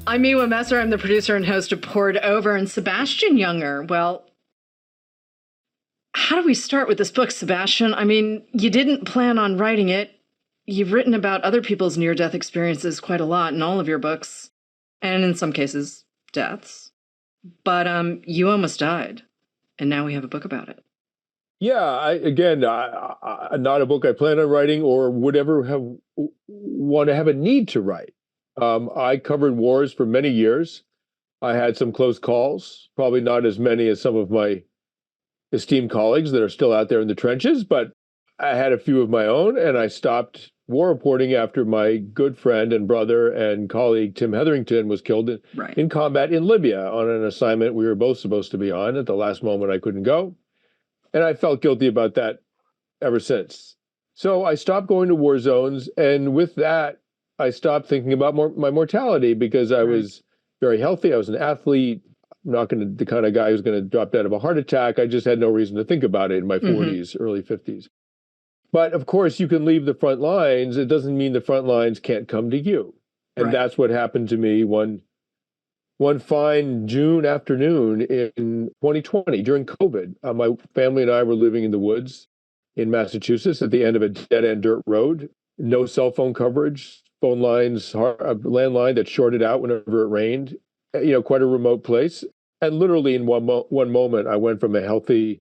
I'm Miwa Messer. I'm the producer and host of Poured Over. And Sebastian Junger, well, how do we start with this book, Sebastian? I mean, you didn't plan on writing it. You've written about other people's near-death experiences quite a lot in all of your books, and in some cases, deaths. But you almost died, and now we have a book about it. Yeah, not a book I plan on writing or would ever want to have a need to write. I covered wars for many years. I had some close calls, probably not as many as some of my esteemed colleagues that are still out there in the trenches, but I had a few of my own, and I stopped war reporting after my good friend and brother and colleague Tim Hetherington was killed in combat in Libya on an assignment we were both supposed to be on. At the last moment, I couldn't go. And I felt guilty about that ever since. So I stopped going to war zones. And with that, I stopped thinking about my mortality because I was very healthy. I was an athlete. I'm not the kind of guy who's going to drop dead of a heart attack. I just had no reason to think about it in my 40s, early 50s. But of course, you can leave the front lines. It doesn't mean the front lines can't come to you. And that's what happened to me one fine June afternoon in 2020 during COVID. My family and I were living in the woods in Massachusetts at the end of a dead-end dirt road. No cell phone coverage, phone lines, a landline that shorted out whenever it rained. Quite a remote place. And literally in one moment, I went from a healthy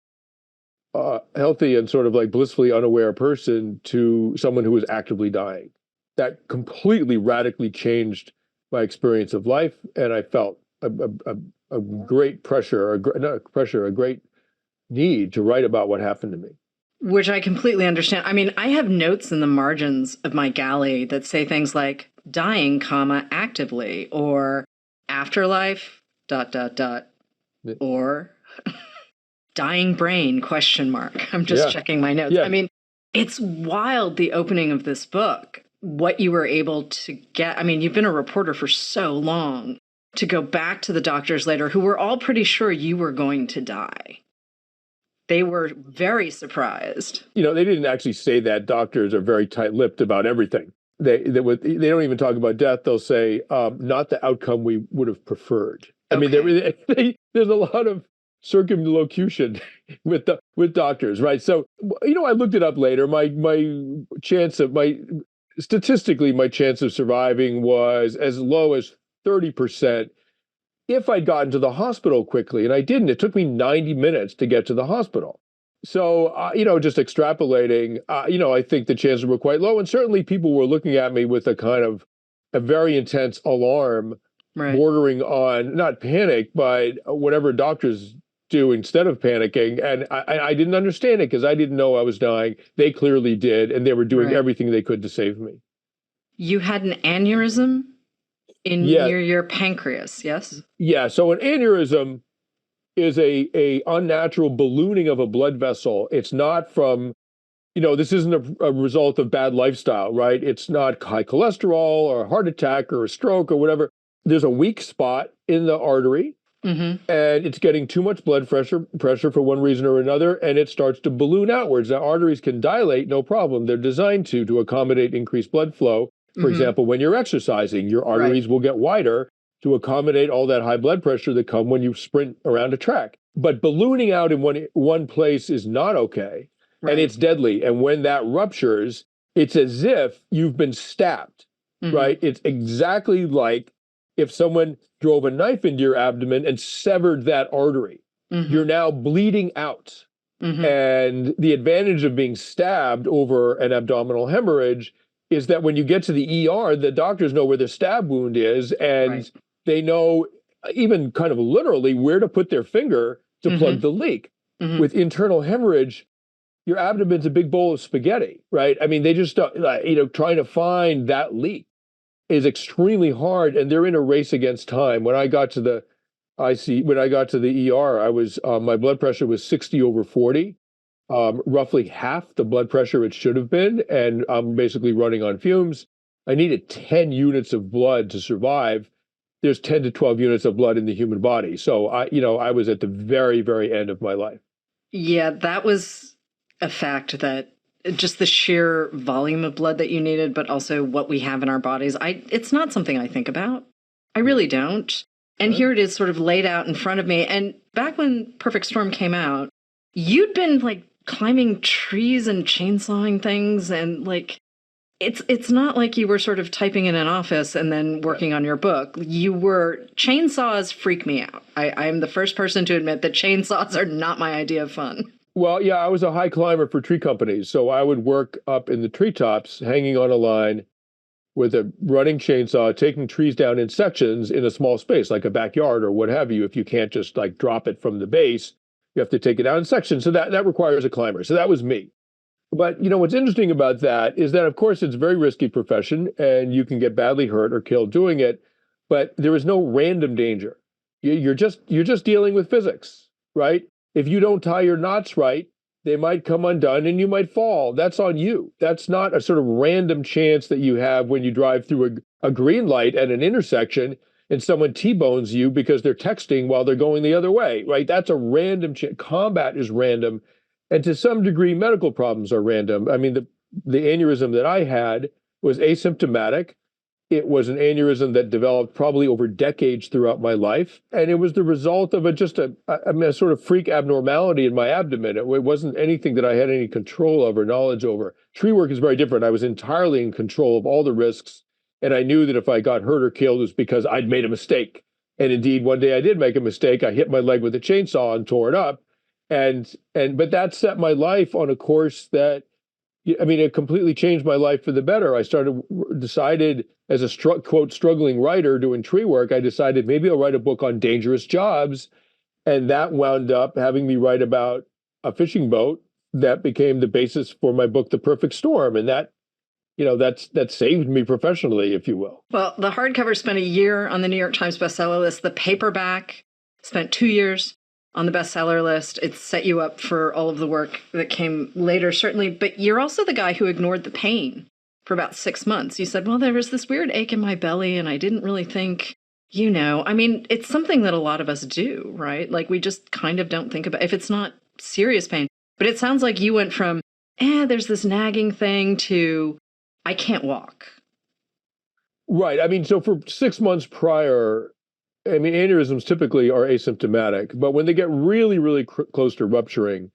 and sort of like blissfully unaware person to someone who was actively dying. That completely radically changed my experience of life, and I felt a great pressure, a great need to write about what happened to me. Which I completely understand. I mean, I have notes in the margins of my galley that say things like dying, actively, or afterlife, ... or dying brain, ? I'm just checking my notes. I mean, it's wild, the opening of this book, what you were able to get. I mean, you've been a reporter for so long, to go back to the doctors later who were all pretty sure you were going to die. They were very surprised. They didn't actually say that. Doctors are very tight-lipped about everything. They don't even talk about death. They'll say, not the outcome we would have preferred. I mean, there's a lot of circumlocution with doctors, right? So, I looked it up later. Statistically, my chance of surviving was as low as 30% if I'd gotten to the hospital quickly, and I didn't. It took me 90 minutes to get to the hospital. So, just extrapolating, I think the chances were quite low. And certainly people were looking at me with a very intense alarm, bordering on not panic, but whatever doctors do instead of panicking. And I didn't understand it because I didn't know I was dying. They clearly did. And they were doing everything they could to save me. You had an aneurysm near your pancreas, yes? Yeah. So an aneurysm is a unnatural ballooning of a blood vessel. It's not from, this isn't a result of bad lifestyle, right? It's not high cholesterol or a heart attack or a stroke or whatever. There's a weak spot in the artery, and it's getting too much blood pressure for one reason or another, and it starts to balloon outwards. Now, arteries can dilate, no problem. They're designed to accommodate increased blood flow. For example, when you're exercising, your arteries will get wider to accommodate all that high blood pressure that come when you sprint around a track. But ballooning out in one place is not okay, and it's deadly. And when that ruptures, it's as if you've been stabbed, right? It's exactly like if someone drove a knife into your abdomen and severed that artery. You're now bleeding out. And the advantage of being stabbed over an abdominal hemorrhage is that when you get to the ER, the doctors know where the stab wound is, and they know, even kind of literally, where to put their finger to plug the leak. With internal hemorrhage, your abdomen's a big bowl of spaghetti, right? I mean, they just, trying to find that leak is extremely hard, and they're in a race against time. When I got to the ER, I was, my blood pressure was 60/40, roughly half the blood pressure it should have been, and I'm basically running on fumes. I needed 10 units of blood to survive. There's 10 to 12 units of blood in the human body. So I was at the very, very end of my life. Yeah, that was a fact, that just the sheer volume of blood that you needed, but also what we have in our bodies. It's not something I think about. I really don't. And here it is sort of laid out in front of me. And back when Perfect Storm came out, you'd been like climbing trees and chainsawing things, and like it's not like you were sort of typing in an office and then working on your book. You were chainsaws freak me out. I am the first person to admit that chainsaws are not my idea of fun. Well, yeah, I was a high climber for tree companies. So I would work up in the treetops, hanging on a line with a running chainsaw, taking trees down in sections in a small space, like a backyard or what have you. If you can't just like drop it from the base, you have to take it down in sections. So that requires a climber. So that was me. But what's interesting about that is that, of course, it's a very risky profession and you can get badly hurt or killed doing it, but there is no random danger. You're just dealing with physics, right? If you don't tie your knots right, they might come undone and you might fall. That's on you. That's not a sort of random chance that you have when you drive through a green light at an intersection and someone T-bones you because they're texting while they're going the other way, right? That's a random chance. Combat is random. And to some degree, medical problems are random. I mean, the aneurysm that I had was asymptomatic. It was an aneurysm that developed probably over decades throughout my life. And it was the result of a sort of freak abnormality in my abdomen. It wasn't anything that I had any control over, or knowledge over. Tree work is very different. I was entirely in control of all the risks. And I knew that if I got hurt or killed, it was because I'd made a mistake. And indeed, one day I did make a mistake. I hit my leg with a chainsaw and tore it up. But that set my life on a course that, I mean, it completely changed my life for the better. I decided as a quote, struggling writer doing tree work, I decided maybe I'll write a book on dangerous jobs. And that wound up having me write about a fishing boat that became the basis for my book, The Perfect Storm. And that saved me professionally, if you will. Well, the hardcover spent a year on the New York Times bestseller list. The paperback spent 2 years on the bestseller list. It set you up for all of the work that came later, certainly. But you're also the guy who ignored the pain for about 6 months. You said, well, there was this weird ache in my belly, and I didn't really think, I mean, it's something that a lot of us do, right? Like we just kind of don't think about if it's not serious pain. But it sounds like you went from, there's this nagging thing to, I can't walk. Right. I mean, so for 6 months prior, I mean, aneurysms typically are asymptomatic, but when they get really, really close to rupturing,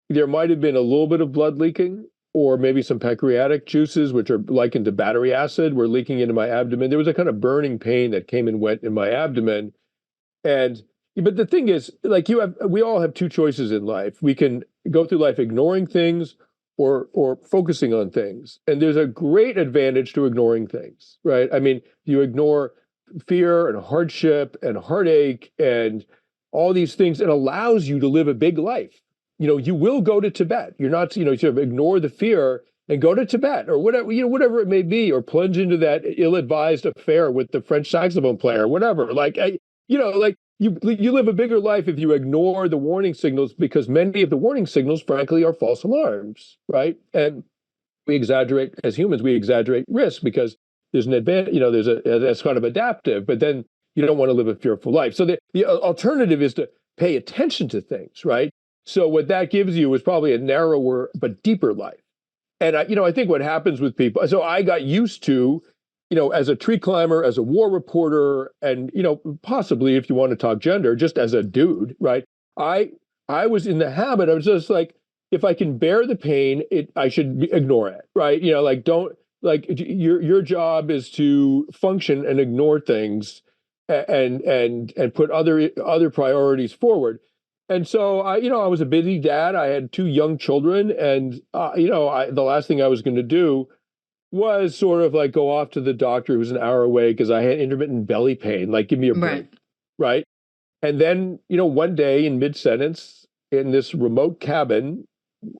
there might have been a little bit of blood leaking, or maybe some pancreatic juices, which are likened to battery acid, were leaking into my abdomen. There was a kind of burning pain that came and went in my abdomen. But the thing is, like we all have two choices in life. We can go through life ignoring things or focusing on things. And there's a great advantage to ignoring things, right? I mean, you ignore fear and hardship and heartache and all these things, it allows you to live a big life. You will go to Tibet. You're not, sort of ignore the fear and go to Tibet or whatever, whatever it may be, or plunge into that ill-advised affair with the French saxophone player, whatever. You live a bigger life if you ignore the warning signals, because many of the warning signals, frankly, are false alarms, right? And as humans, we exaggerate risk because there's an advantage, that's kind of adaptive, but then you don't want to live a fearful life. So the alternative is to pay attention to things, right? So what that gives you is probably a narrower but deeper life. And I think what happens with people, so I got used to, as a tree climber, as a war reporter, and, possibly if you want to talk gender, just as a dude, right? I was in the habit, I was just like, if I can bear the pain, I should ignore it, right? Your job is to function and ignore things and put other priorities forward. And so I was a busy dad. I had 2 young children, and the last thing I was going to do was sort of like go off to the doctor who was an hour away because I had intermittent belly pain. Like, give me a break, right? And then one day in mid-sentence in this remote cabin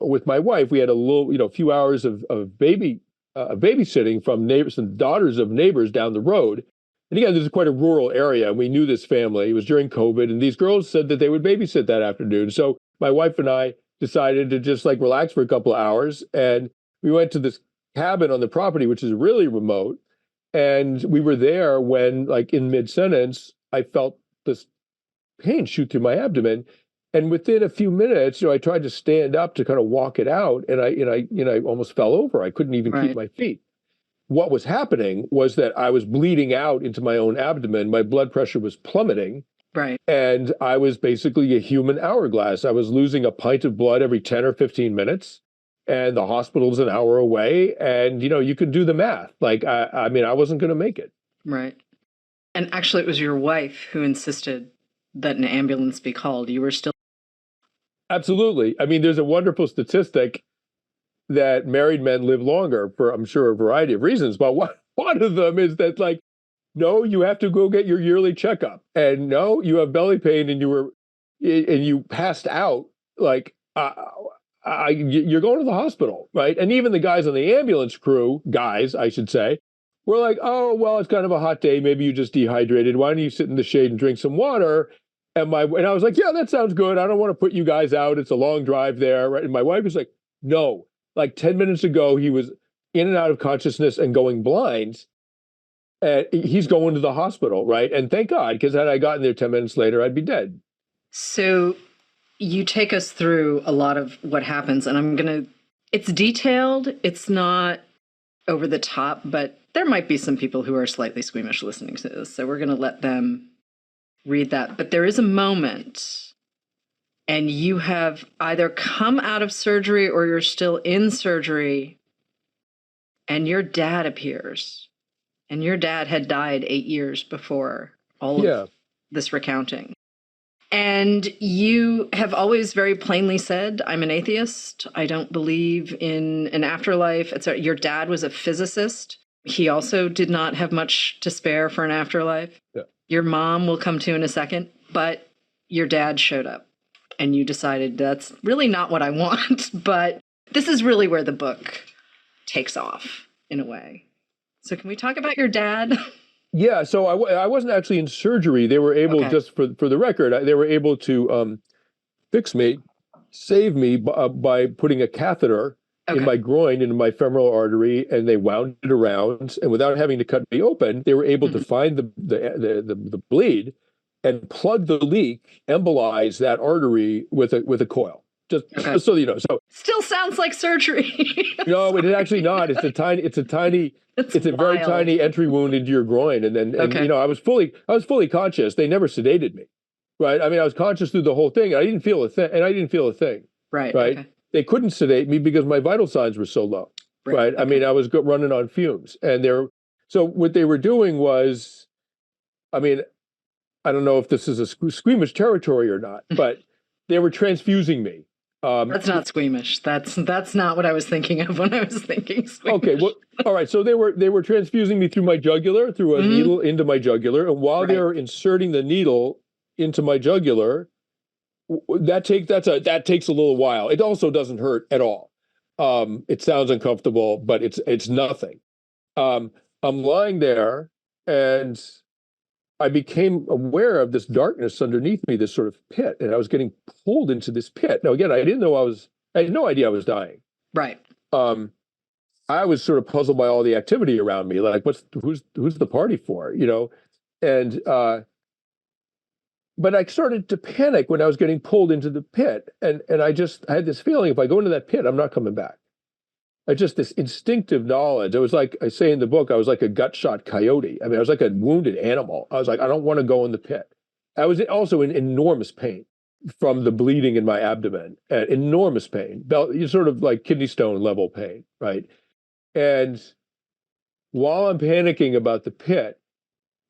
with my wife, we had a little few hours of babysitting from neighbors and daughters of neighbors down the road. And again, this is quite a rural area, and we knew this family. It was during COVID, and these girls said that they would babysit that afternoon. So my wife and I decided to just like relax for a couple of hours, and we went to this cabin on the property, which is really remote. And we were there when, like in mid-sentence, I felt this pain shoot through my abdomen. And within a few minutes, I tried to stand up to kind of walk it out, and I almost fell over. I couldn't even keep my feet. what was happening was that I was bleeding out into my own abdomen. My blood pressure was plummeting. Right. And I was basically a human hourglass. I was losing a pint of blood every 10 or 15 minutes. And the hospital's an hour away. And, you could do the math. Like, I mean, I wasn't going to make it. Right. And actually, it was your wife who insisted that an ambulance be called. You were still. Absolutely. I mean, there's a wonderful statistic that married men live longer for, I'm sure, a variety of reasons. But one of them is that, like, no, you have to go get your yearly checkup. And no, you have belly pain and you passed out. Like, you're going to the hospital, right? And even the guys on the ambulance crew, guys, I should say, were like, oh, well, it's kind of a hot day. Maybe you just dehydrated. Why don't you sit in the shade and drink some water? And I was like, yeah, that sounds good. I don't want to put you guys out. It's a long drive there, right? And my wife was like, no, like 10 minutes ago, he was in and out of consciousness and going blind. He's going to the hospital, right? And thank God, because had I gotten there 10 minutes later, I'd be dead. So you take us through a lot of what happens, and it's detailed. It's not over the top, but there might be some people who are slightly squeamish listening to this. So we're going to let them read that. But there is a moment, and you have either come out of surgery or you're still in surgery, and your dad appears. And your dad had died 8 years before all of this recounting. And you have always very plainly said, I'm an atheist. I don't believe in an afterlife. Your dad was a physicist. He also did not have much to spare for an afterlife. Yeah. Your mom will come to in a second, but your dad showed up. And you decided that's really not what I want. But this is really where the book takes off, in a way. So can we talk about your dad? Yeah, so I wasn't actually in surgery. They were able, just for the record, they were able to fix me, save me by putting a catheter in my groin, into my femoral artery, and they wound it around. And without having to cut me open, they were able to find the bleed and plug the leak, embolize that artery with a coil. Just so you know. So still sounds like surgery. No, it is actually not. It's a very tiny entry wound into your groin, and I was fully conscious. They never sedated me, right? I mean, I was conscious through the whole thing. I didn't feel a thing, Right. Right. Okay. They couldn't sedate me because my vital signs were so low, right? Okay. I mean, I was running on fumes, and so what they were doing was, I mean, I don't know if this is a squeamish territory or not, but they were transfusing me. That's not squeamish. That's not what I was thinking of when I was thinking squeamish. Okay, well, all right. So they were transfusing me through my jugular, through a needle into my jugular, and while they were inserting the needle into my jugular, that takes a little while. It also doesn't hurt at all. It sounds uncomfortable, but it's nothing. I'm lying there, and I became aware of this darkness underneath me, this sort of pit, and I was getting pulled into this pit. Now, again, I had no idea I was dying. Right. I was sort of puzzled by all the activity around me, like who's the party for, and but I started to panic when I was getting pulled into the pit, and I had this feeling, if I go into that pit, I'm not coming back. This instinctive knowledge. I was like, I say in the book, I was like a gut shot coyote. I mean, I was like a wounded animal. I was like, I don't want to go in the pit. I was also in enormous pain from the bleeding in my abdomen, enormous pain, sort of like kidney stone level pain, right? And while I'm panicking about the pit,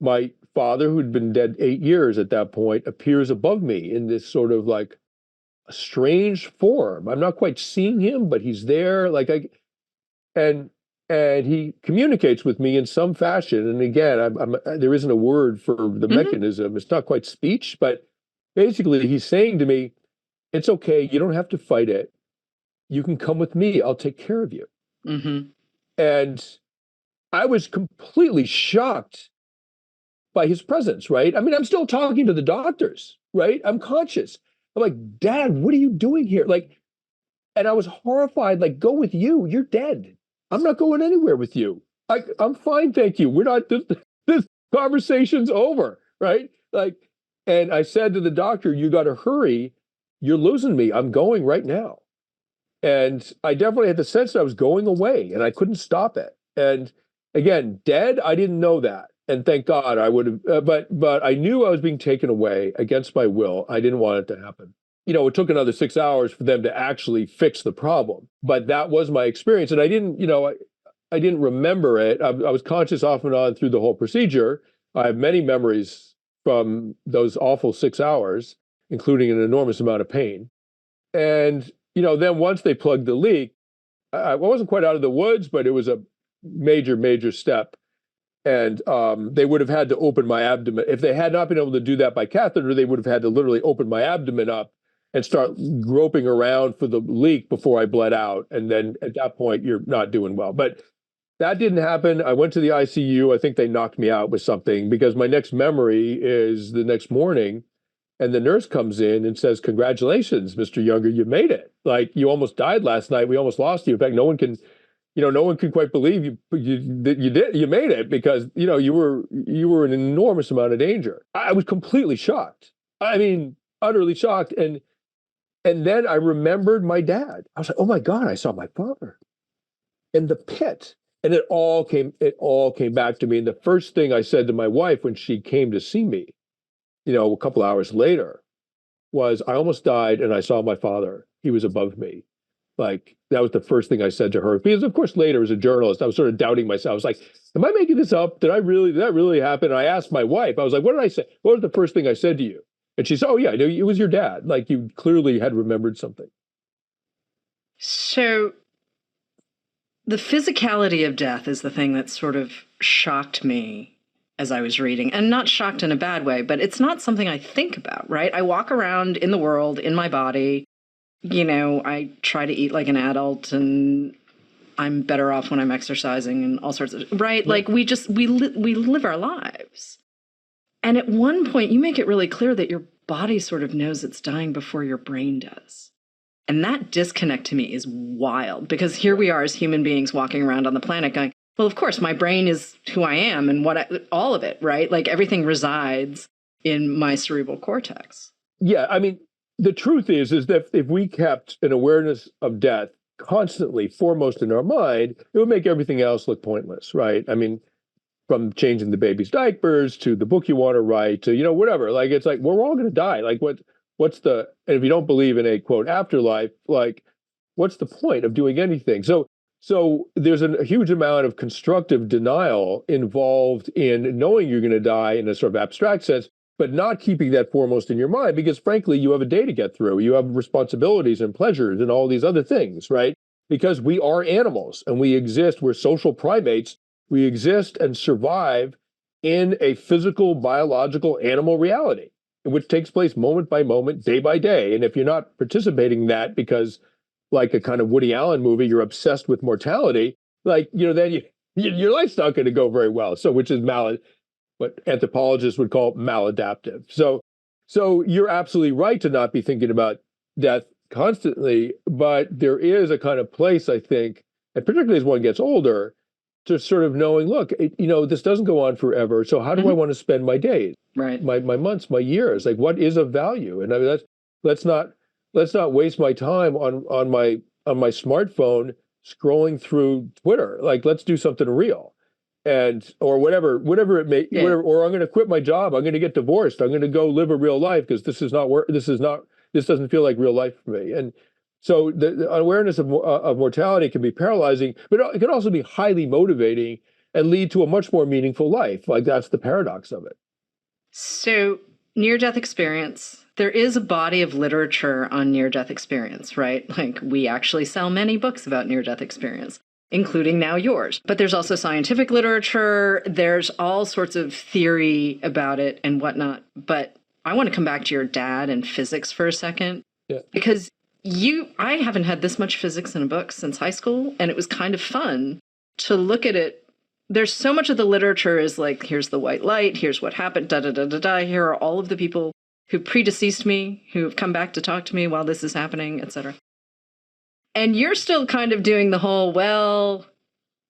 my father, who'd been dead 8 years at that point, appears above me in this sort of like a strange form. I'm not quite seeing him, but he's there. And he communicates with me in some fashion. And again, there isn't a word for the mechanism. It's not quite speech, but basically he's saying to me, it's okay. You don't have to fight it. You can come with me. I'll take care of you. Mm-hmm. And I was completely shocked by his presence, right? I mean, I'm still talking to the doctors, right? I'm conscious. I'm like, Dad, what are you doing here? And I was horrified, like, go with you. You're dead. I'm not going anywhere with you. I'm fine, thank you. We're not, this conversation's over, right? And I said to the doctor, you got to hurry. You're losing me. I'm going right now. And I definitely had the sense that I was going away and I couldn't stop it. And Again, dead, I didn't know that. And thank God I would have, but I knew I was being taken away against my will. I didn't want it to happen. It took another 6 hours for them to actually fix the problem. But that was my experience. And I didn't, I didn't remember it. I was conscious off and on through the whole procedure. I have many memories from those awful 6 hours, including an enormous amount of pain. And, then once they plugged the leak, I wasn't quite out of the woods, but it was a major, major step. And they would have had to open my abdomen. If they had not been able to do that by catheter, they would have had to literally open my abdomen up and start groping around for the leak before I bled out. And then at that point, you're not doing well. But that didn't happen. I went to the ICU. I think they knocked me out with something because my next memory is the next morning. And the nurse comes in and says, "Congratulations, Mr. Junger, you made it. Like, you almost died last night. We almost lost you. In fact, no one can quite believe you made it because, you were in an enormous amount of danger." I was completely shocked. I mean, utterly shocked. And then I remembered my dad. I was like, oh my God, I saw my father in the pit. And it all came back to me. And the first thing I said to my wife when she came to see me, a couple hours later, was, "I almost died and I saw my father. He was above me." Like, that was the first thing I said to her. Because of course, later as a journalist, I was sort of doubting myself. I was like, am I making this up? Did that really happen? And I asked my wife, I was like, what did I say? What was the first thing I said to you? And she said, oh yeah, it was your dad. Like, you clearly had remembered something. So the physicality of death is the thing that sort of shocked me as I was reading, and not shocked in a bad way, but it's not something I think about, right? I walk around in the world, in my body, I try to eat like an adult, and I'm better off when I'm exercising and all sorts of, right? Like, we live our lives. And at one point you make it really clear that your body sort of knows it's dying before your brain does. And that disconnect to me is wild, because here we are as human beings walking around on the planet going, well, of course, my brain is who I am and all of it, right? Like, everything resides in my cerebral cortex. Yeah, I mean, the truth is that if we kept an awareness of death constantly foremost in our mind, it would make everything else look pointless, right? I mean, from changing the baby's diapers to the book you want to write to, whatever. Like, it's like, we're all going to die. Like, and if you don't believe in a quote afterlife, like, what's the point of doing anything? So there's a huge amount of constructive denial involved in knowing you're going to die in a sort of abstract sense, but not keeping that foremost in your mind, because frankly, you have a day to get through. You have responsibilities and pleasures and all these other things, right? Because we are animals and we exist, we're social primates. We exist and survive in a physical, biological, animal reality, which takes place moment by moment, day by day. And if you're not participating in that because, like a kind of Woody Allen movie, you're obsessed with mortality, like, then your life's not going to go very well. So, which is what anthropologists would call maladaptive. So you're absolutely right to not be thinking about death constantly, but there is a kind of place, I think, and particularly as one gets older, to sort of knowing, look, this doesn't go on forever. So how do I want to spend my days, right? My months, my years? Like, what is of value? And I mean, let's not waste my time on my smartphone scrolling through Twitter. Like, let's do something real, or whatever it may. Yeah. Or I'm going to quit my job. I'm going to get divorced. I'm going to go live a real life because this doesn't feel like real life for me. And so the awareness of mortality can be paralyzing, but it can also be highly motivating and lead to a much more meaningful life. Like, that's the paradox of it. So, near-death experience, there is a body of literature on near-death experience, right? Like, we actually sell many books about near-death experience, including now yours. But there's also scientific literature. There's all sorts of theory about it and whatnot. But I want to come back to your dad and physics for a second. Yeah. Because I haven't had this much physics in a book since high school, and it was kind of fun to look at it. There's so much of the literature is like, here's the white light, here's what happened, da-da-da-da-da, here are all of the people who predeceased me, who have come back to talk to me while this is happening, etc. And you're still kind of doing the whole, well,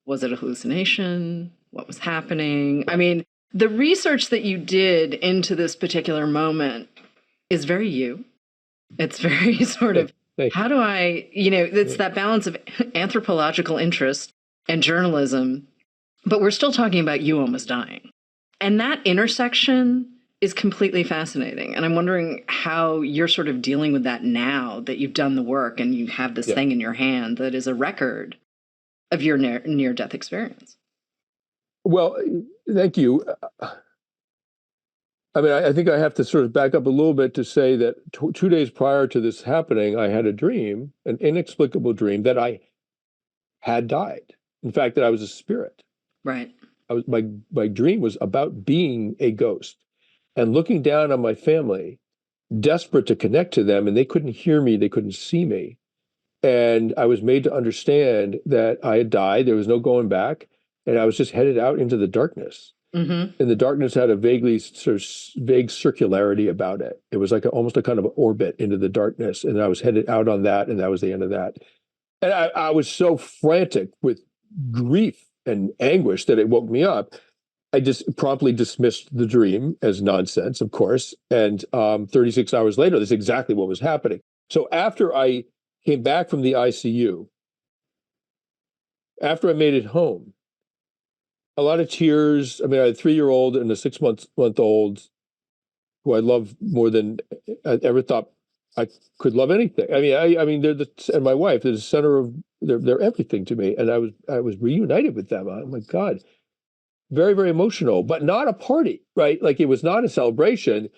was it a hallucination? What was happening? I mean, the research that you did into this particular moment is very you. It's very sort of, how do I, it's that balance of anthropological interest and journalism But we're still talking about you almost dying. And that intersection is completely fascinating. And I'm wondering how you're sort of dealing with that now that you've done the work and you have this thing in your hand that is a record of your near-death experience. Well, thank you. I mean, I think I have to sort of back up a little bit to say that 2 days prior to this happening, I had a dream, an inexplicable dream, that I had died. In fact, that I was a spirit. Right. My dream was about being a ghost and looking down on my family, desperate to connect to them, and they couldn't hear me, they couldn't see me. And I was made to understand that I had died, there was no going back, and I was just headed out into the darkness. And the darkness had a vague circularity about it. It was like almost a kind of orbit into the darkness, and I was headed out on that, and that was the end of that. And I was so frantic with grief and anguish that it woke me up. I just promptly dismissed the dream as nonsense, of course. And 36 hours later, that's exactly what was happening. So after I came back from the ICU, after I made it home, a lot of tears. I mean, I had a 3-year-old and a 6-month-old who I love more than I ever thought I could love anything. I mean, and my wife, they're the center of, they're everything to me. And I was reunited with them. Oh my God. Very, very emotional, but not a party, right? Like, it was not a celebration.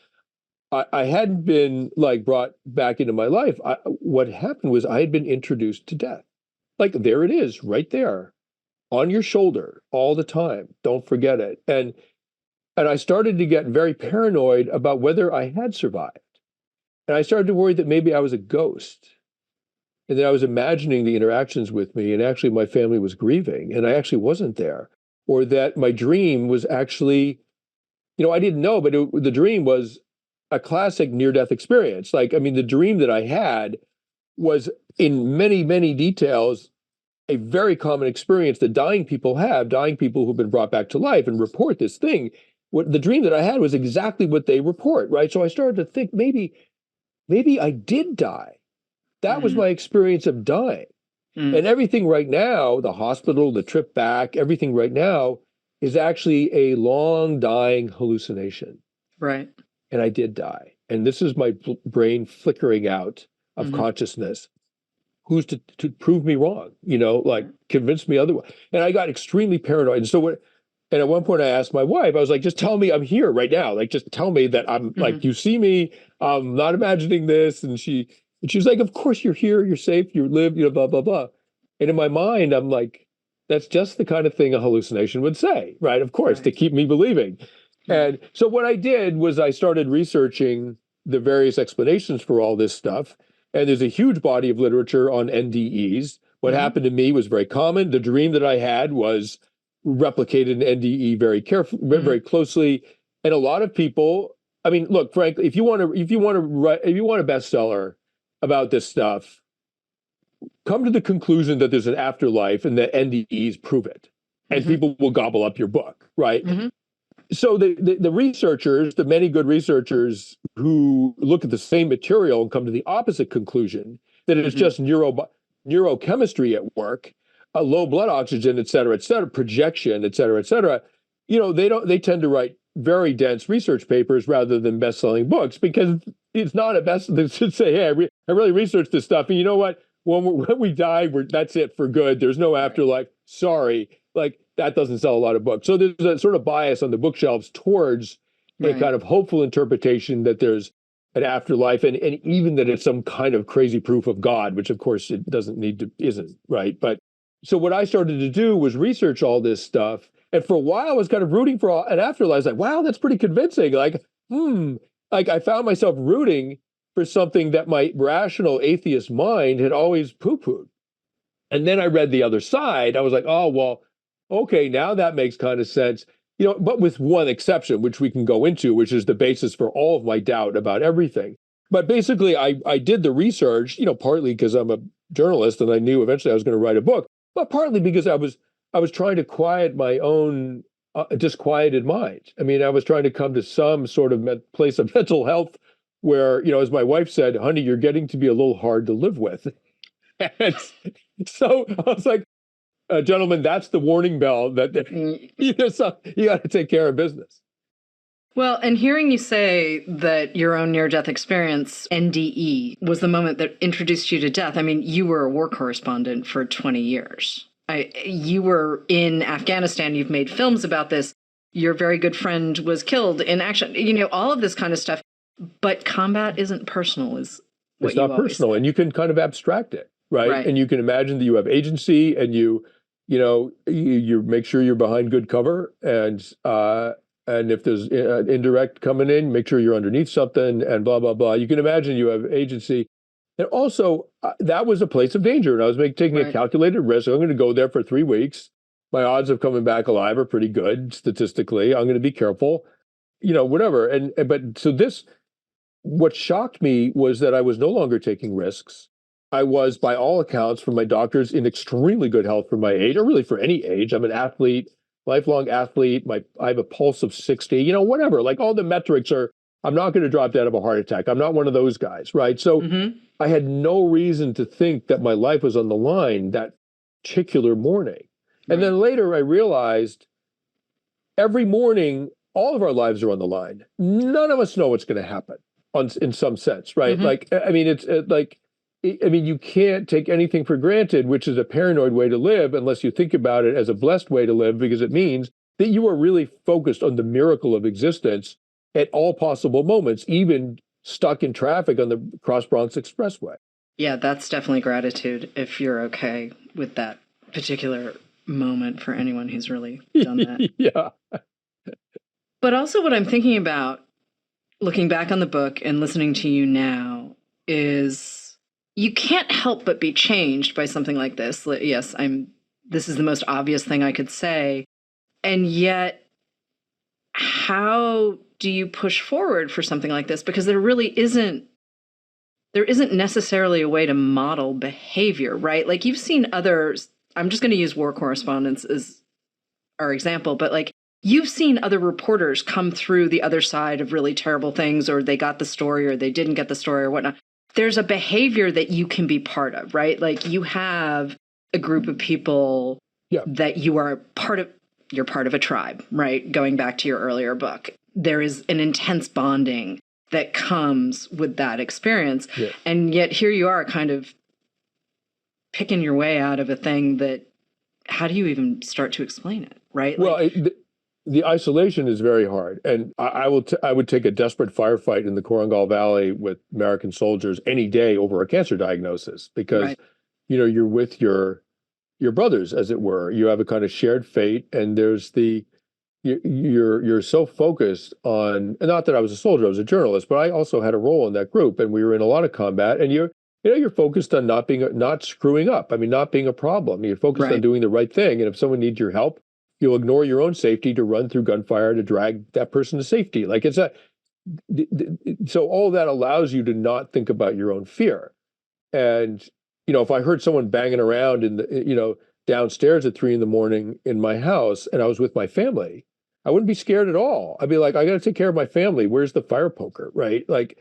I hadn't been like brought back into my life. What happened was I had been introduced to death. Like, there it is, right there on your shoulder all the time. Don't forget it. And I started to get very paranoid about whether I had survived. And I started to worry that maybe I was a ghost. And that I was imagining the interactions with me, and actually my family was grieving, and I actually wasn't there. Or that my dream was actually, I didn't know, but the dream was a classic near-death experience. Like, I mean, the dream that I had was in many, many details a very common experience that dying people have, dying people who've been brought back to life and report this thing. What the dream that I had was exactly what they report, right? So I started to think maybe I did die. That was my experience of dying. And everything right now, the hospital, the trip back, everything right now is actually a long dying hallucination. Right. And I did die. And this is my brain flickering out of consciousness. Who's to prove me wrong? Like, convince me otherwise. And I got extremely paranoid. And so and at one point I asked my wife, I was like, just tell me I'm here right now. Like, just tell me that I'm like, you see me, I'm not imagining this. And she was like, of course you're here, you're safe, you live, blah, blah, blah. And in my mind, I'm like, that's just the kind of thing a hallucination would say, right? Of course, to keep me believing. And so what I did was I started researching the various explanations for all this stuff. And there's a huge body of literature on NDEs. What happened to me was very common. The dream that I had was replicated in NDE very carefully, very closely. And a lot of people, I mean, look, frankly, if you want a bestseller about this stuff, come to the conclusion that there's an afterlife and that NDEs prove it, and people will gobble up your book, right? So the researchers, the many good researchers who look at the same material and come to the opposite conclusion, that it is just neurochemistry at work, low blood oxygen, et cetera, projection, et cetera, they tend to write very dense research papers rather than best-selling books, because it's not a best to say, hey, I really researched this stuff, and you know what? When we die, that's it for good. There's no afterlife. Sorry. Like, that doesn't sell a lot of books. So there's a sort of bias on the bookshelves towards a kind of hopeful interpretation that there's an afterlife, and even that it's some kind of crazy proof of God, which of course it isn't, right? But so what I started to do was research all this stuff. And for a while I was kind of rooting for an afterlife. I was like, wow, that's pretty convincing. Like, like I found myself rooting for something that my rational atheist mind had always poo-pooed. And then I read the other side. I was like, oh, well, okay, now that makes kind of sense. But with one exception, which we can go into, which is the basis for all of my doubt about everything. But basically, I did the research, partly because I'm a journalist and I knew eventually I was going to write a book, but partly because I was trying to quiet my own disquieted mind. I mean, I was trying to come to some sort of place of mental health where, as my wife said, honey, you're getting to be a little hard to live with. And so I was like, gentlemen, that's the warning bell that you got to take care of business. Well, and hearing you say that your own near-death experience, NDE, was the moment that introduced you to death. I mean, you were a war correspondent for 20 years. You were in Afghanistan. You've made films about this. Your very good friend was killed in action. You know, all of this kind of stuff. But combat isn't personal, is what it's not personal, and you can kind of abstract it, right? And you can imagine that you have agency, and you make sure you're behind good cover, and if there's indirect coming in, make sure you're underneath something, and blah blah blah. You can imagine you have agency, and also that was a place of danger, and I was taking a calculated risk. I'm going to go there for 3 weeks. My odds of coming back alive are pretty good statistically. I'm going to be careful, whatever. What shocked me was that I was no longer taking risks. I was, by all accounts, from my doctors, in extremely good health for my age, or really for any age. I'm an athlete, lifelong athlete. I have a pulse of 60, whatever. Like all the metrics are, I'm not going to drop dead of a heart attack. I'm not one of those guys, right? So I had no reason to think that my life was on the line that particular morning. And then later I realized every morning, all of our lives are on the line. None of us know what's going to happen. In some sense, right? Like, I mean, you can't take anything for granted, which is a paranoid way to live, unless you think about it as a blessed way to live, because it means that you are really focused on the miracle of existence at all possible moments, even stuck in traffic on the Cross Bronx Expressway. Yeah, that's definitely gratitude, if you're okay with that particular moment, for anyone who's really done that. Yeah. But also what I'm thinking about, looking back on the book and listening to you now, is you can't help but be changed by something like this. Yes, this is the most obvious thing I could say. And yet, how do you push forward for something like this? Because there isn't necessarily a way to model behavior, right? Like, you've seen others, I'm just going to use war correspondents as our example, but like, you've seen other reporters come through the other side of really terrible things, or they got the story, or they didn't get the story, or whatnot. There's a behavior that you can be part of, right? Like, you have a group of people that you are part of. You're part of a tribe, right? Going back to your earlier book, there is an intense bonding that comes with that experience. Yeah. And yet here you are, kind of picking your way out of a thing that, how do you even start to explain it, right? Well, the isolation is very hard, and I would take a desperate firefight in the Korangal Valley with American soldiers any day over a cancer diagnosis, because you're with your brothers, as it were. You have a kind of shared fate, and there's you're so focused on. And not that I was a soldier, I was a journalist, but I also had a role in that group, and we were in a lot of combat. And you're focused on not screwing up. I mean, not being a problem. You're focused on doing the right thing, and if someone needs your help, you'll ignore your own safety to run through gunfire to drag that person to safety. Like, so all that allows you to not think about your own fear. And, if I heard someone banging around in the, downstairs at 3 a.m. in my house, and I was with my family, I wouldn't be scared at all. I'd be like, I got to take care of my family. Where's the fire poker, right? Like,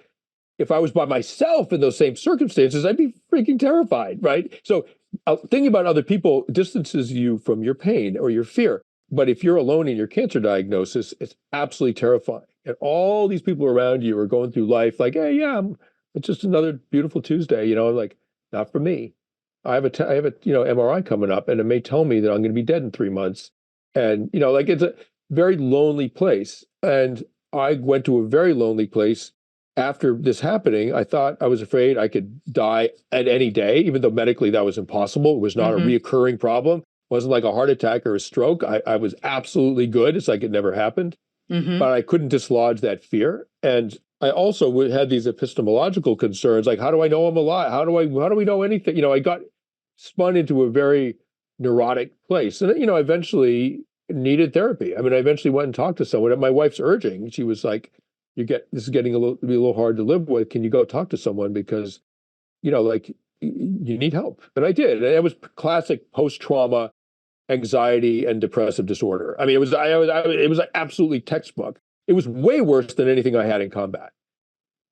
if I was by myself in those same circumstances, I'd be freaking terrified, right? So thinking about other people distances you from your pain or your fear. But if you're alone in your cancer diagnosis, it's absolutely terrifying. And all these people around you are going through life like, hey, yeah, it's just another beautiful Tuesday. Like, not for me. I have a MRI coming up, and it may tell me that I'm going to be dead in 3 months. And, like, it's a very lonely place. And I went to a very lonely place after this happening. I was afraid I could die at any day, even though medically that was impossible. It was not a reoccurring problem. Wasn't like a heart attack or a stroke. I was absolutely good. It's like it never happened. But I couldn't dislodge that fear. And I also had these epistemological concerns, like, how do I know I'm alive? How do we know anything? I got spun into a very neurotic place. And, I eventually needed therapy. I mean, I eventually went and talked to someone at my wife's urging. She was like, this is getting a little hard to live with. Can you go talk to someone? Because, like, you need help. And I did. And it was classic post-trauma anxiety and depressive disorder. I mean, it was like absolutely textbook. It was way worse than anything I had in combat.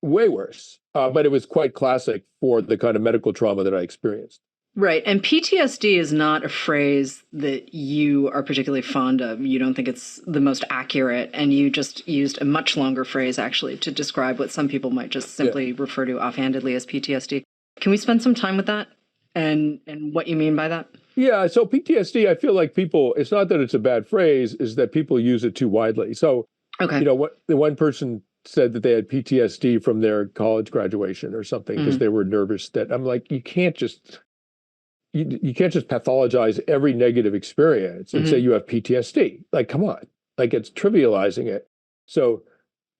Way worse. But it was quite classic for the kind of medical trauma that I experienced. Right. And PTSD is not a phrase that you are particularly fond of. You don't think it's the most accurate, and you just used a much longer phrase actually to describe what some people might just simply refer to offhandedly as PTSD. Can we spend some time with that and what you mean by that? Yeah, so PTSD, I feel like people, it's not that it's a bad phrase, is that people use it too widely. So, Okay. what the one person said that they had PTSD from their college graduation or something because they were nervous. That I'm like, you can't just pathologize every negative experience and say you have PTSD. Like, come on, like it's trivializing it. So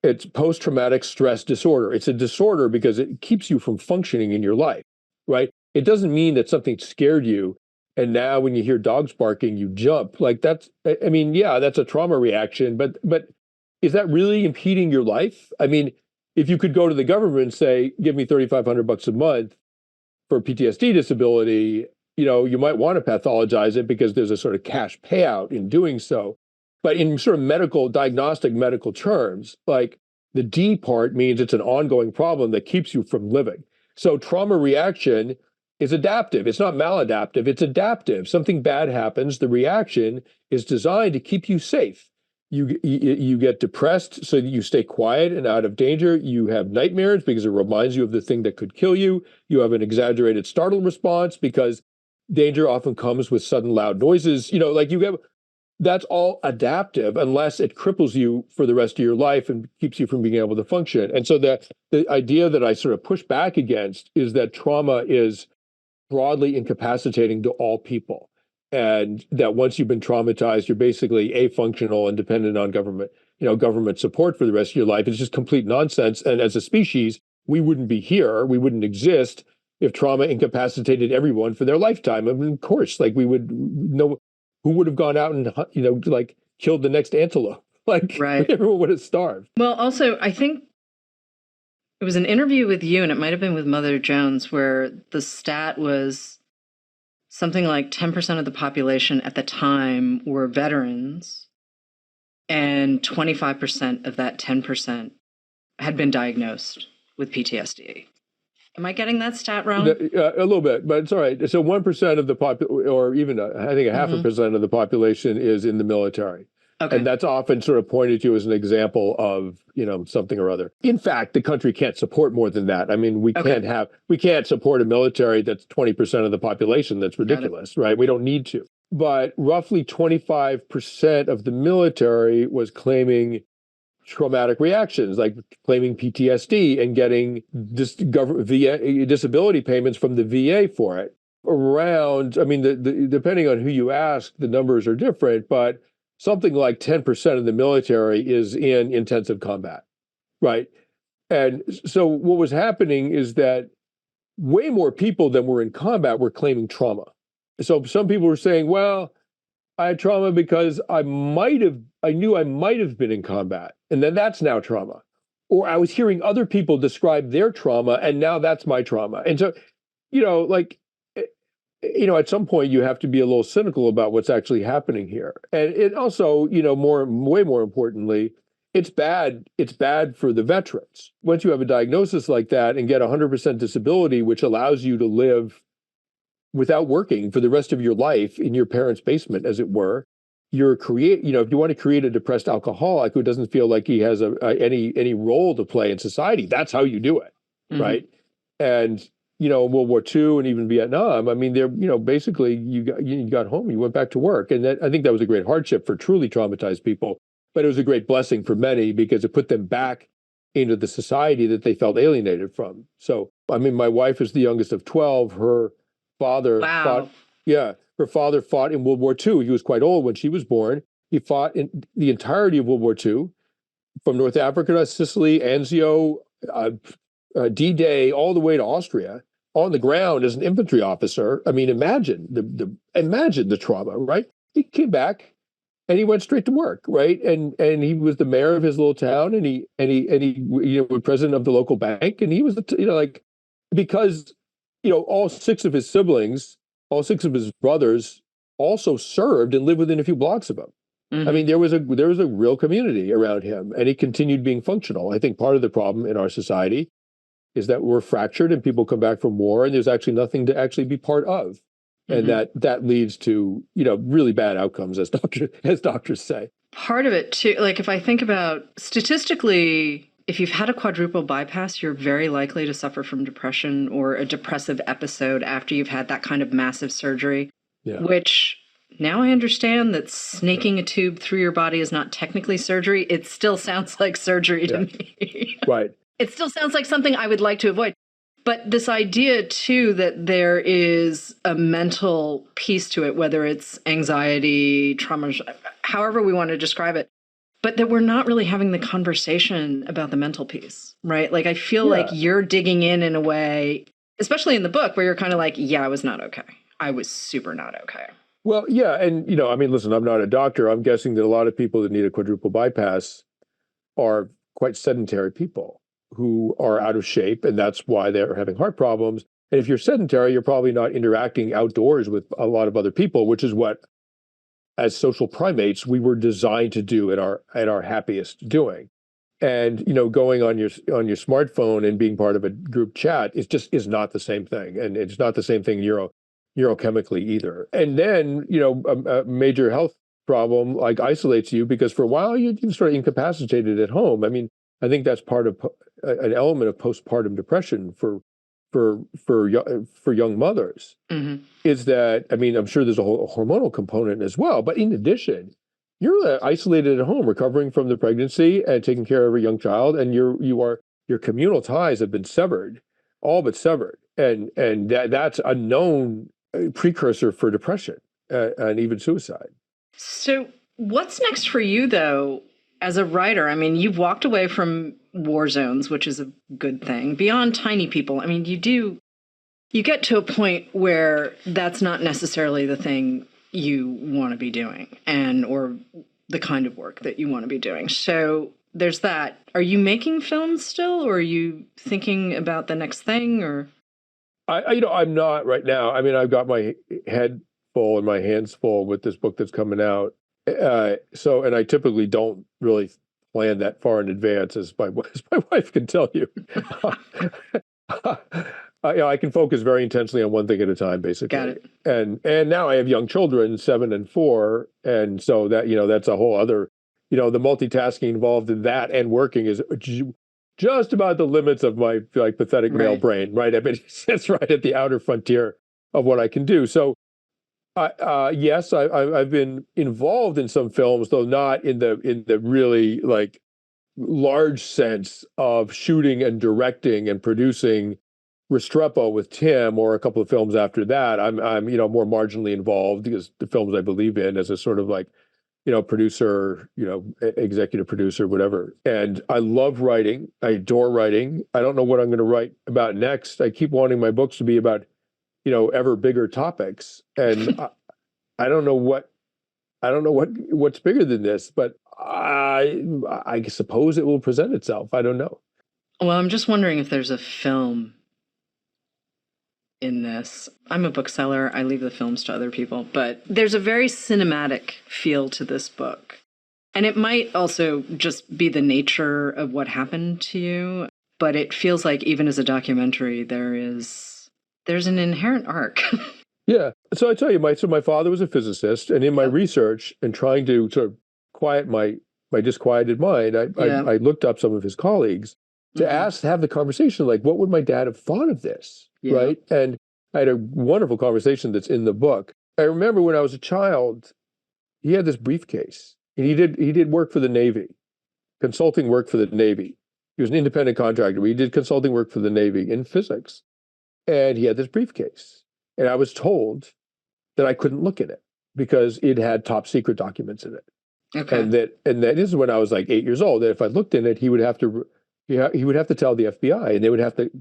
it's post-traumatic stress disorder. It's a disorder because it keeps you from functioning in your life, right? It doesn't mean that something scared you and now when you hear dogs barking, you jump. Like that's, I mean, yeah, that's a trauma reaction, but is that really impeding your life? I mean, if you could go to the government and say, give me $3,500 a month for PTSD disability, you might want to pathologize it because there's a sort of cash payout in doing so. But in sort of diagnostic medical terms, like the D part means it's an ongoing problem that keeps you from living. So trauma reaction is adaptive. It's not maladaptive, it's adaptive. Something bad happens, the reaction is designed to keep you safe. You get depressed so that you stay quiet and out of danger. You have nightmares because it reminds you of the thing that could kill you. You have an exaggerated startle response because danger often comes with sudden loud noises. That's all adaptive unless it cripples you for the rest of your life and keeps you from being able to function. And so the idea that I sort of push back against is that trauma is broadly incapacitating to all people. And that once you've been traumatized, you're basically afunctional and dependent on government support for the rest of your life. It's just complete nonsense. And as a species, we wouldn't be here, we wouldn't exist if trauma incapacitated everyone for their lifetime. I mean, of course, like we would know who would have gone out and, like killed the next antelope. Like right. Everyone would have starved. Well, also, I think it was an interview with you, and it might have been with Mother Jones, where the stat was something like 10% of the population at the time were veterans, and 25% of that 10% had been diagnosed with PTSD. Am I getting that stat wrong? A little bit, but it's all right. So 1% of the or even I think a half a percent of the population is in the military. Okay. And that's often sort of pointed to as an example of, something or other. In fact, the country can't support more than that. I mean, we can't support a military that's 20% of the population. That's ridiculous, right? We don't need to. But roughly 25% of the military was claiming traumatic reactions, like claiming PTSD and getting disability payments from the VA for it. Depending on who you ask, the numbers are different, but something like 10% of the military is in intensive combat, right? And so what was happening is that way more people than were in combat were claiming trauma. So some people were saying, well, I had trauma because I knew I might have been in combat, and then that's now trauma. Or I was hearing other people describe their trauma, and now that's my trauma. And so, at some point you have to be a little cynical about what's actually happening here. And it also, way more importantly, it's bad for the veterans. Once you have a diagnosis like that and get 100% disability, which allows you to live without working for the rest of your life in your parents' basement, as it were, if you want to create a depressed alcoholic who doesn't feel like he has any role to play in society, that's how you do it, right? And World War II and even Vietnam, I mean, basically you got home, you went back to work, and I think that was a great hardship for truly traumatized people, but it was a great blessing for many because it put them back into the society that they felt alienated from. So, I mean, my wife is the youngest of 12. Her father fought in World War II. He was quite old when she was born. He fought in the entirety of World War II, from North Africa to Sicily, Anzio, D-Day, all the way to Austria, on the ground as an infantry officer. I mean, imagine the trauma, right? He came back and he went straight to work, right? And he was the mayor of his little town, and he was president of the local bank, and he was because all six of his siblings, all six of his brothers also served and lived within a few blocks of him. I mean, there was a real community around him, and he continued being functional. I think part of the problem in our society is that we're fractured and people come back from war and there's actually nothing to actually be part of. And that leads to, really bad outcomes, as doctors say. Part of it too, like if I think about statistically, if you've had a quadruple bypass, you're very likely to suffer from depression or a depressive episode after you've had that kind of massive surgery, which now I understand that snaking a tube through your body is not technically surgery. It still sounds like surgery to me. Right. It still sounds like something I would like to avoid. But this idea, too, that there is a mental piece to it, whether it's anxiety, trauma, however we want to describe it, but that we're not really having the conversation about the mental piece, right? Like, I feel like you're digging in a way, especially in the book, where you're kind of like, yeah, I was not okay. I was super not okay. Well, yeah. And, listen, I'm not a doctor. I'm guessing that a lot of people that need a quadruple bypass are quite sedentary people who are out of shape, and that's why they're having heart problems. And if you're sedentary, you're probably not interacting outdoors with a lot of other people, which is what, as social primates, we were designed to do at our happiest doing. And going on your smartphone and being part of a group chat is not the same thing, and it's not the same thing neurochemically either. And then a major health problem like isolates you, because for a while you're sort of incapacitated at home. I mean, I think that's part of an element of postpartum depression for young mothers. Is that, I mean, I'm sure there's a whole hormonal component as well, but in addition, you're isolated at home, recovering from the pregnancy and taking care of a young child, and your communal ties have been severed, all but severed, and that's a known precursor for depression and even suicide. So what's next for you, though, as a writer? I mean, you've walked away from war zones, which is a good thing. Beyond Tiny People, I mean, you get to a point where that's not necessarily the thing you want to be doing, or the kind of work that you want to be doing. So there's that. Are you making films still, or are you thinking about the next thing, or? I'm not right now. I mean, I've got my head full and my hands full with this book that's coming out. And I typically don't really plan that far in advance, as my wife can tell you. I can focus very intensely on one thing at a time, basically. Got it. And now I have young children, 7 and 4, and so that that's a whole other, the multitasking involved in that and working is just about the limits of my pathetic male brain, right? I mean, it's right at the outer frontier of what I can do. So, yes, I've been involved in some films, though not in the really large sense of shooting and directing and producing Restrepo with Tim, or a couple of films after that. I'm more marginally involved because the films I believe in as a sort of producer, executive producer, whatever. And I love writing. I adore writing. I don't know what I'm going to write about next. I keep wanting my books to be about, ever bigger topics. And I don't know what's bigger than this, but I suppose it will present itself. I don't know. Well, I'm just wondering if there's a film in this. I'm a bookseller. I leave the films to other people, but there's a very cinematic feel to this book. And it might also just be the nature of what happened to you, but it feels like even as a documentary, there's an inherent arc. Yeah. So I tell you, my father was a physicist, and in my research and trying to sort of quiet my disquieted mind, I looked up some of his colleagues to have the conversation, like, what would my dad have thought of this? Yeah. Right. And I had a wonderful conversation that's in the book. I remember when I was a child, he had this briefcase, and he did work for the Navy, consulting work for the Navy. He was an independent contractor, but he did consulting work for the Navy in physics. And he had this briefcase. And I was told that I couldn't look in it because it had top secret documents in it. Okay. And that this is when I was like 8 years old, that if I looked in it, he would have to tell the FBI, and they would have to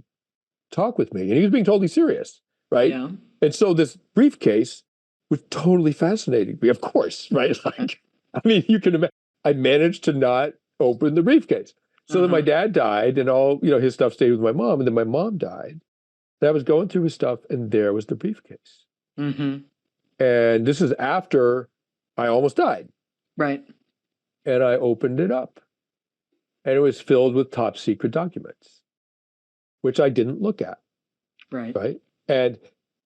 talk with me. And he was being totally serious, right? Yeah. And so this briefcase was totally fascinating me, of course, right? Like, I mean, you can imagine, I managed to not open the briefcase. So then my dad died, and all, his stuff stayed with my mom, and then my mom died. And I was going through his stuff, and there was the briefcase. And this is after I almost died. Right. And I opened it up, and it was filled with top secret documents, which I didn't look at. Right. Right. And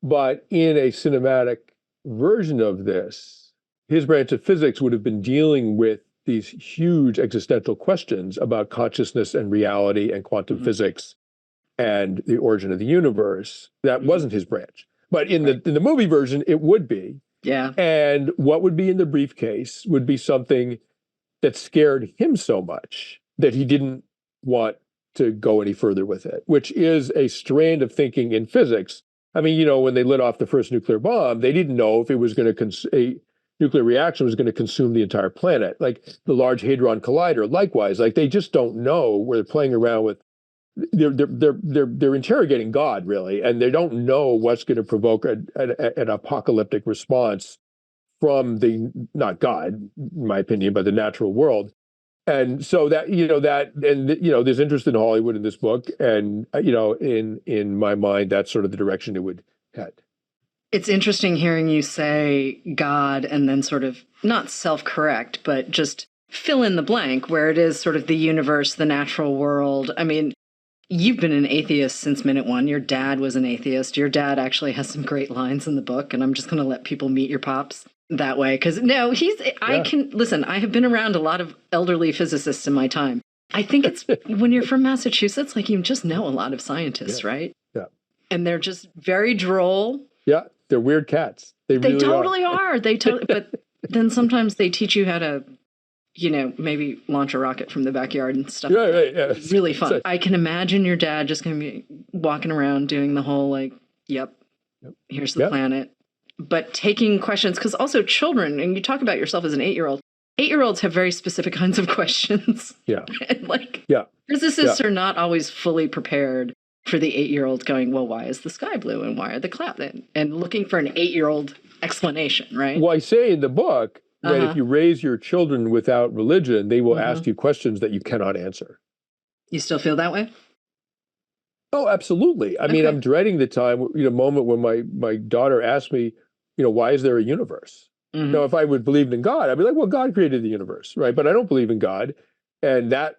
But in a cinematic version of this, his branch of physics would have been dealing with these huge existential questions about consciousness and reality and quantum physics and the origin of the universe. That wasn't his branch. But in the movie version, it would be. Yeah. And what would be in the briefcase would be something that scared him so much that he didn't want to go any further with it, which is a strand of thinking in physics. I mean, you know, when they lit off the first nuclear bomb, they didn't know if it was going to a nuclear reaction was going to consume the entire planet. Like the Large Hadron Collider, likewise, like they just don't know where they're playing around with. They're interrogating God, really, and they don't know what's going to provoke an apocalyptic response from the, not God, in my opinion, but the natural world. And so that, there's interest in Hollywood in this book. And, in my mind, that's sort of the direction it would head. It's interesting hearing you say God and then sort of not self-correct, but just fill in the blank where it is sort of the universe, the natural world. I mean, you've been an atheist since minute one. Your dad was an atheist. Your dad actually has some great lines in the book, and I'm just going to let people meet your pops that way. Because no, I have been around a lot of elderly physicists in my time. I think it's when you're from Massachusetts, like you just know a lot of scientists, right? Yeah. And they're just very droll. Yeah, they're weird cats. They really totally are. But then sometimes they teach you how to, maybe launch a rocket from the backyard and stuff. Right. Yeah. Really fun. I can imagine your dad just going to be walking around doing the whole here's the planet. But taking questions, because also children, and you talk about yourself as an 8-year-old, 8-year-olds have very specific kinds of questions. Yeah. And physicists are not always fully prepared for the 8-year-old going, well, why is the sky blue and why are the clouds? And looking for an 8-year-old explanation, right? Well, I say in the book that if you raise your children without religion, they will ask you questions that you cannot answer. You still feel that way? Oh, absolutely. I mean, I'm dreading the moment when my daughter asked me, why is there a universe? Now, if I would believe in God, I'd be like, well, God created the universe, right? But I don't believe in God. And that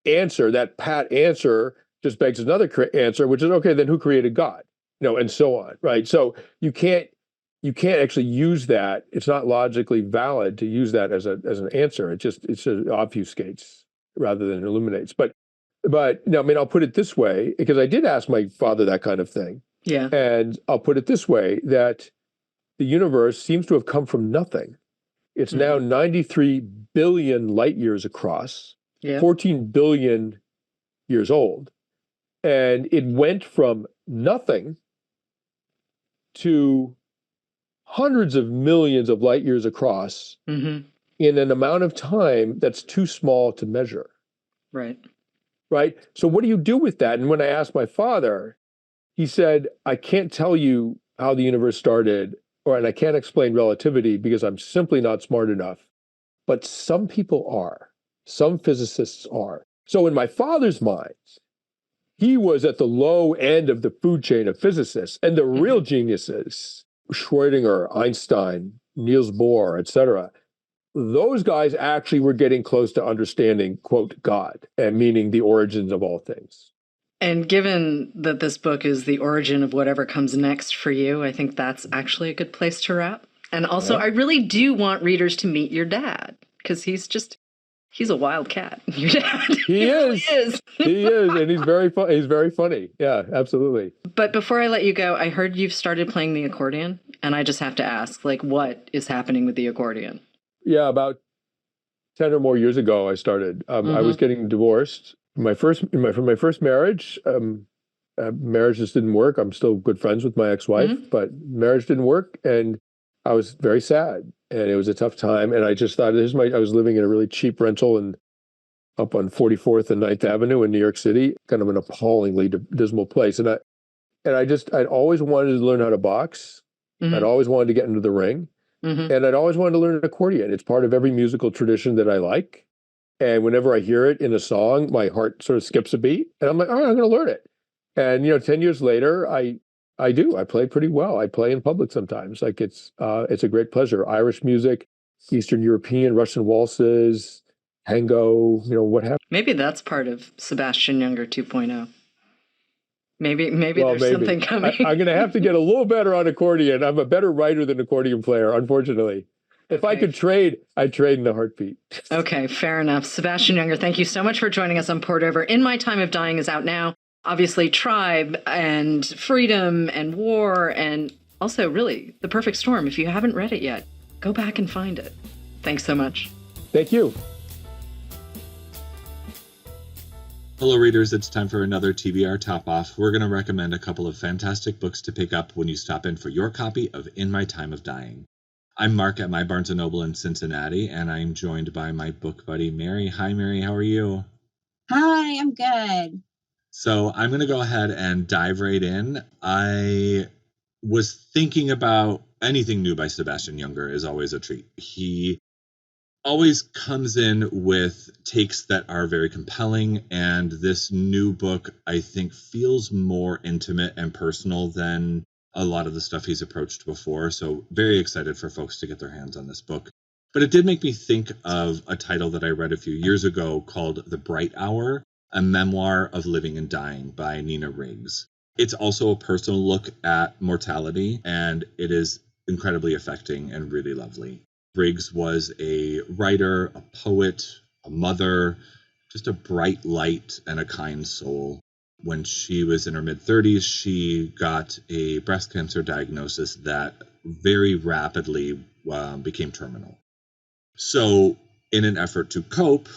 answer, that pat answer, just begs another answer, which is, okay, then who created God? And so on, right? So you can't actually use that. It's not logically valid to use that as an answer. It obfuscates rather than illuminates. But no, I mean, I'll put it this way, because I did ask my father that kind of thing. Yeah. And I'll put it this way, that the universe seems to have come from nothing. It's now 93 billion light years across, 14 billion years old. And it went from nothing to hundreds of millions of light years across in an amount of time that's too small to measure. Right. Right? So what do you do with that? And when I asked my father, he said, I can't tell you how the universe started, and I can't explain relativity because I'm simply not smart enough. But some people are. Some physicists are. So in my father's mind, he was at the low end of the food chain of physicists, and the real geniuses, Schrödinger, Einstein, Niels Bohr, etc., those guys actually were getting close to understanding, quote, God, and meaning the origins of all things. And given that this book is the origin of whatever comes next for you, I think that's actually a good place to wrap. And also, I really do want readers to meet your dad, because he's a wild cat, your dad. He is. He is, and he's very fun. He's very funny. Yeah, absolutely. But before I let you go, I heard you've started playing the accordion, and I just have to ask, what is happening with the accordion? Yeah, about 10 or more years ago, I started. I was getting divorced. From my first marriage, marriage just didn't work. I'm still good friends with my ex-wife, but marriage didn't work, and I was very sad, and it was a tough time. And I just thought, I was living in a really cheap rental up on 44th and 9th Avenue in New York City, kind of an appallingly dismal place. And I'd always wanted to learn how to box. I'd always wanted to get into the ring. And I'd always wanted to learn an accordion. It's part of every musical tradition that I like. And whenever I hear it in a song, my heart sort of skips a beat. And I'm like, all right, I'm going to learn it. And, 10 years later, I play pretty well. I play in public sometimes. Like it's a great pleasure. Irish music, Eastern European, Russian waltzes, tango, what have you. Maybe that's part of Sebastian Junger 2.0. Maybe there's something coming. I'm going to have to get a little better on accordion. I'm a better writer than accordion player, unfortunately. If I could trade, I'd trade in a heartbeat. Okay, fair enough. Sebastian Junger, thank you so much for joining us on Poured Over. In My Time of Dying is out now. Obviously, Tribe and Freedom and War, and also really The Perfect Storm. If you haven't read it yet, go back and find it. Thanks so much. Thank you. Hello, readers. It's time for another TBR Topoff. We're going to recommend a couple of fantastic books to pick up when you stop in for your copy of In My Time of Dying. I'm Marc at my Barnes & Noble in Cincinnati, and I'm joined by my book buddy, Mary. Hi, Mary. How are you? Hi, I'm good. So I'm going to go ahead and dive right in. I was thinking about anything new by Sebastian Junger is always a treat. He always comes in with takes that are very compelling, and this new book, I think, feels more intimate and personal than a lot of the stuff he's approached before. So very excited for folks to get their hands on this book. But it did make me think of a title that I read a few years ago called The Bright Hour, a memoir of living and dying by Nina Riggs. It's also a personal look at mortality, and it is incredibly affecting and really lovely. Riggs was a writer, a poet, a mother, just a bright light and a kind soul. When she was in her mid-30s, she got a breast cancer diagnosis that very rapidly became terminal. So in an effort to cope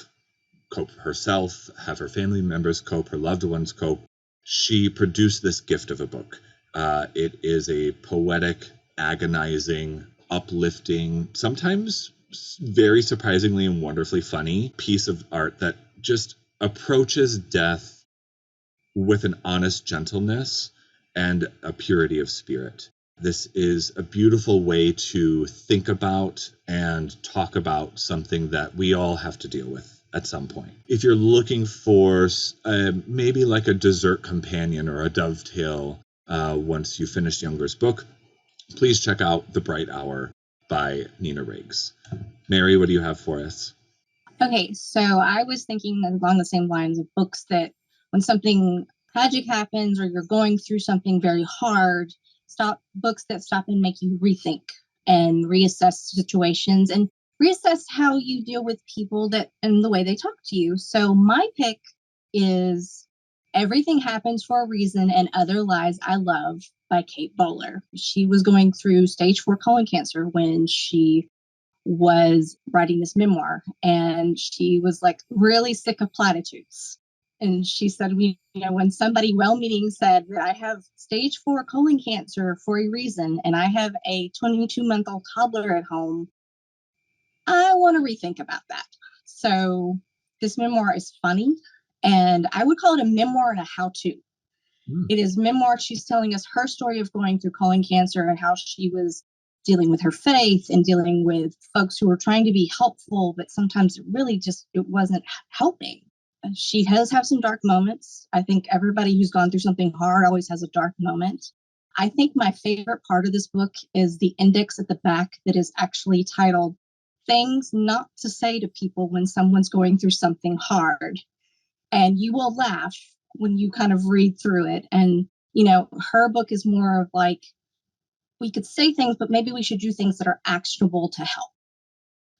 herself, have her family members cope, her loved ones cope, she produced this gift of a book. It is a poetic, agonizing, uplifting, sometimes very surprisingly and wonderfully funny piece of art that just approaches death with an honest gentleness and a purity of spirit. This is a beautiful way to think about and talk about something that we all have to deal with at some point. If you're looking for maybe like a dessert companion or a dovetail once you finish Junger's book, please check out The Bright Hour by Nina Riggs. Mary, what do you have for us? Okay, so I was thinking along the same lines of books that when something tragic happens or you're going through something very hard, books that stop and make you rethink and reassess situations and reassess how you deal with people and the way they talk to you. So my pick is Everything Happens for a Reason and Other Lies I Love by Kate Bowler. She was going through stage 4 colon cancer when she was writing this memoir, and she was like really sick of platitudes. And she said, when somebody well-meaning said that I have stage 4 colon cancer for a reason, and I have a 22-month-old toddler at home, I want to rethink about that. So this memoir is funny, and I would call it a memoir and a how-to. It is memoir. She's telling us her story of going through colon cancer and how she was dealing with her faith and dealing with folks who were trying to be helpful, but sometimes it wasn't helping. She does have some dark moments. I think everybody who's gone through something hard always has a dark moment. I think my favorite part of this book is the index at the back that is actually titled Things Not to Say to People When Someone's Going Through Something Hard. And you will laugh when you kind of read through it. And, her book is more of like, we could say things, but maybe we should do things that are actionable to help.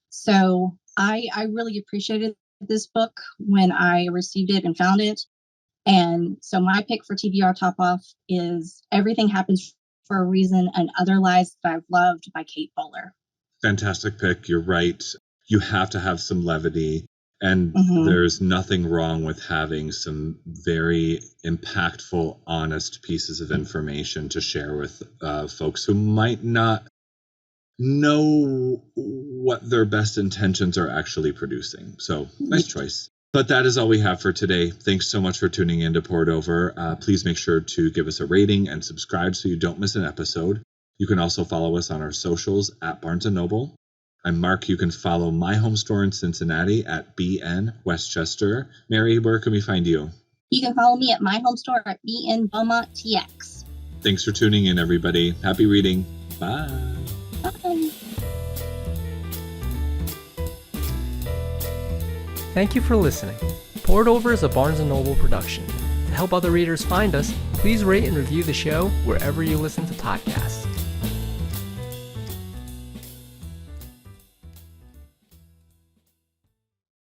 So I really appreciated this book when I received it and found it. And so my pick for TBR Topoff is Everything Happens for a Reason and Other Lies That I've Loved by Kate Bowler. Fantastic pick. You're right. You have to have some levity. And there's nothing wrong with having some very impactful, honest pieces of information to share with folks who might not know what their best intentions are actually producing. So nice choice. But that is all we have for today. Thanks so much for tuning in to Poured Over. Please make sure to give us a rating and subscribe so you don't miss an episode. You can also follow us on our socials at Barnes & Noble. I'm Marc. You can follow my home store in Cincinnati at BN Westchester. Mary, where can we find you? You can follow me at my home store at BN Beaumont TX. Thanks for tuning in, everybody. Happy reading. Bye. Bye. Thank you for listening. Poured Over is a Barnes & Noble production. To help other readers find us, please rate and review the show wherever you listen to podcasts.